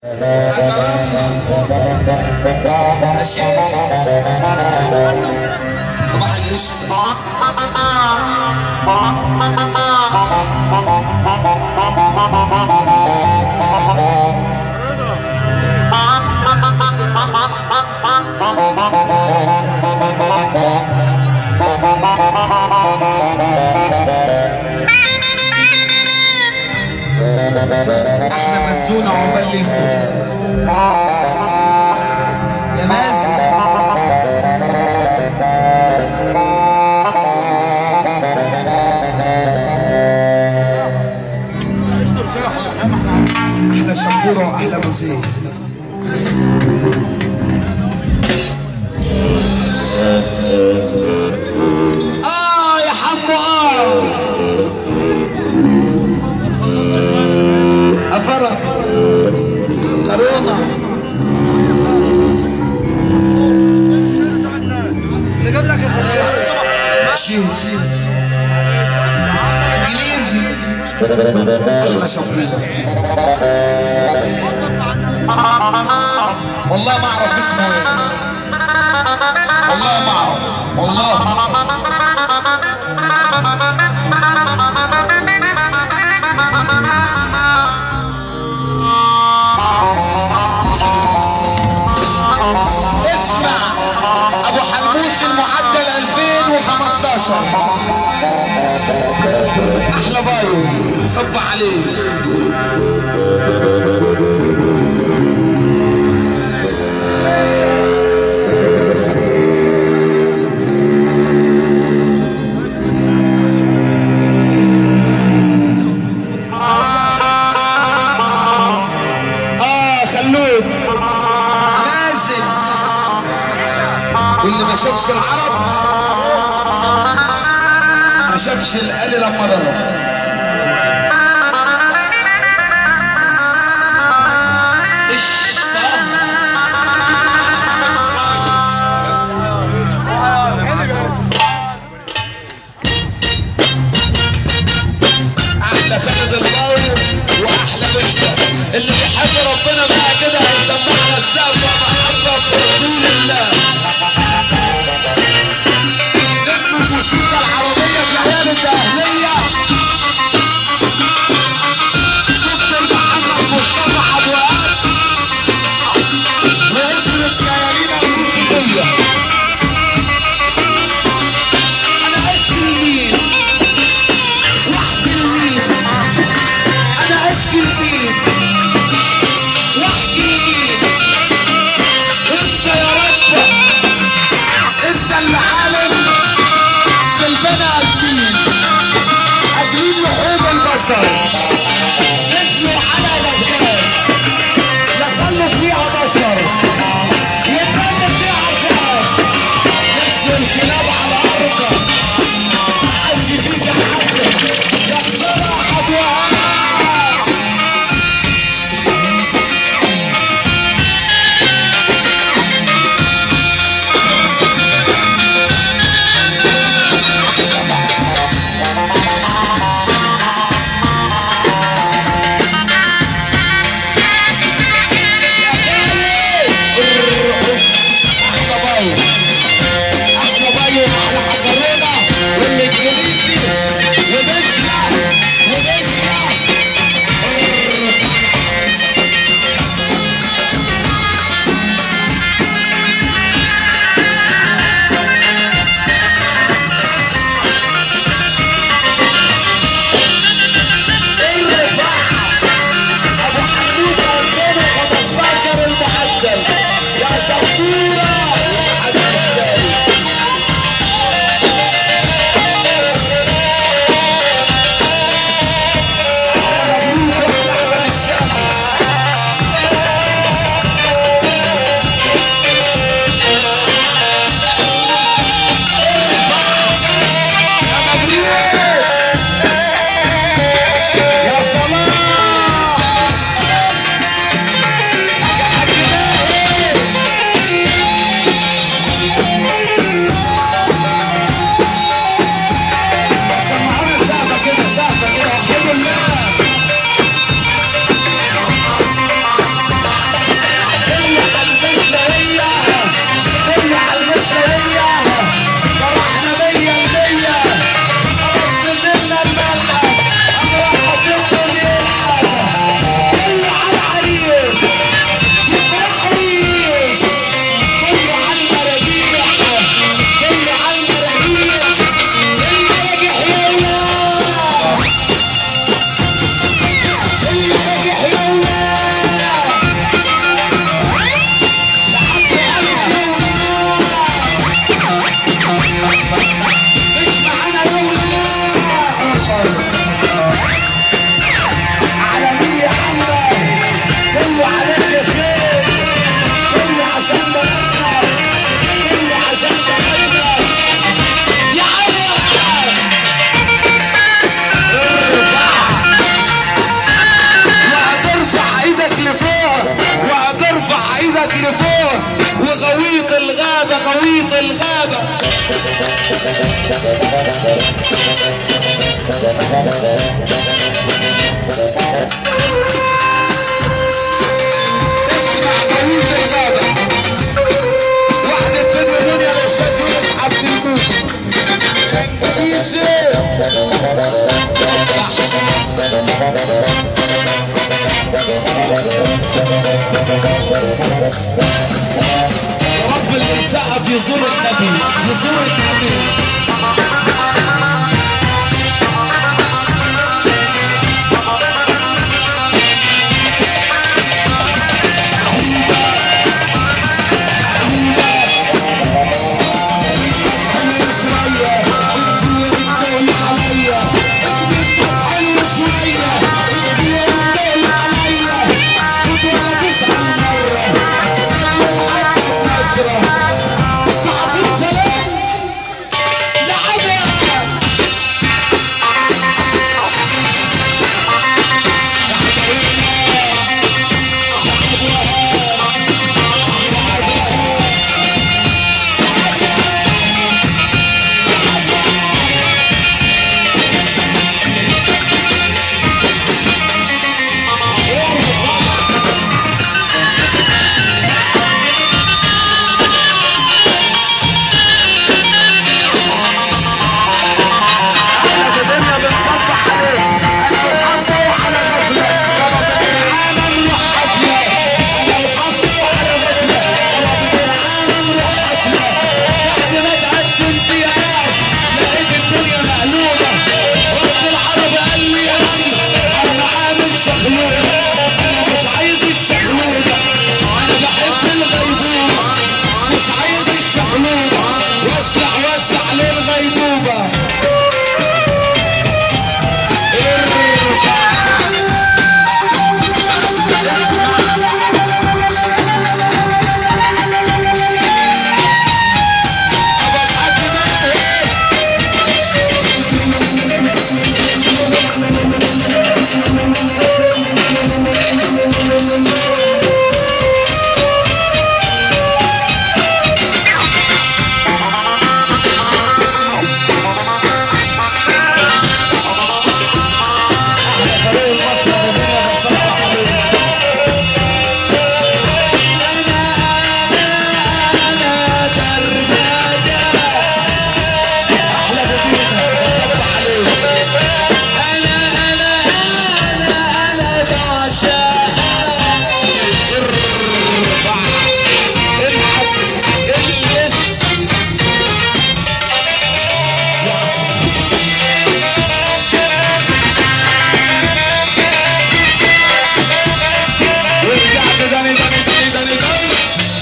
كرمنا يا شيخ صباح القشطة. احنا مزونا عقبال ليلته يا مازن. احلى شبوره واحلى موسيقى. يا حمو افرق كورونا اللي جاب لك ماشي انجليزي احلى شبوره. والله ما اعرف اسمه ايه، والله ما اعرف، والله اسمع. ابو حلموس المعدل 2015 احلى بايو صب عليه. خلود مازن واللي ما شافش العرب ما شافش القلي لما ضرب. احلى بلد الباور واحلى مشتى. اللي بيحب ربنا بقى كده هيسمعنا السقف ومحبة رسول الله. نجم الموسيقى العربية في العيال الدهلية دكتور محمد مصطفى عبوات وأسرة كيارينا الموسيقية. أنا أشكي لمين واحكي لمين، أنا أشكي لمين واحكي لمين. انت يا رب انت اللي عالم بالبني ادمين قادرين لحوم البشر نزلوا على الاشجار دخلوا فيها بشر يتكلم فيها عذاب نزلوا الكلاب على ارضك عايز فيك حد يكسرها ابوها. اسمع فوز الغابة وحدة تدرون يا الاستاذ يونس عبد الموسى انجليزي رب اللي يسقف يزور النبي يزور النبي